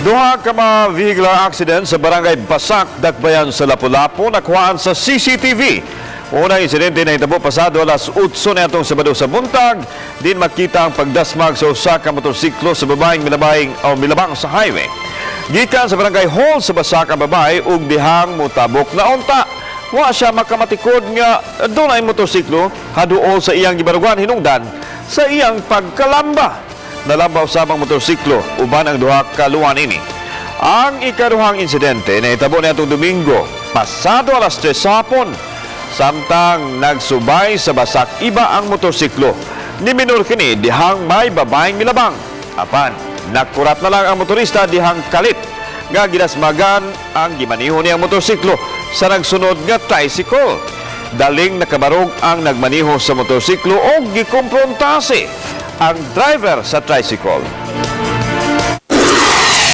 Duha ka mga vehicular accident sa barangay Basak, Dakbayan sa Lapu-Lapu nakuhaan sa CCTV. Unang insidente na hitabo pasado alas 8 na itong Sabado sa buntag. Din makita ang pagdasmag sa usa ka motorsiklo sa babaeng milabang sa highway. Gikan sa barangay hall sa Basak ang babae ug dihang motabok na unta. Wa siya makamatikod nga doon ay motorsiklo haduol sa iyang gibarugan hinungdan sa iyang pagkalamba. Nalamba usabang motorsiklo uban ang duha ka luwan ini. Ang ikaduhang insidente na itabo nitong Domingo pasado alas 3 sa hapon. Samtang nagsubay sa Basak iba ang motorsiklo. Ni minor kini dihang may babaeng milabang. Apan nakurat na lang ang motorista dihang kalit nga ginasmagan ang gimaniho niyang motorsiklo sa nagsunod nga tricycle. Daling nakabarog ang nagmaniho sa motorsiklo o gikomprontase ang driver sa tricycle.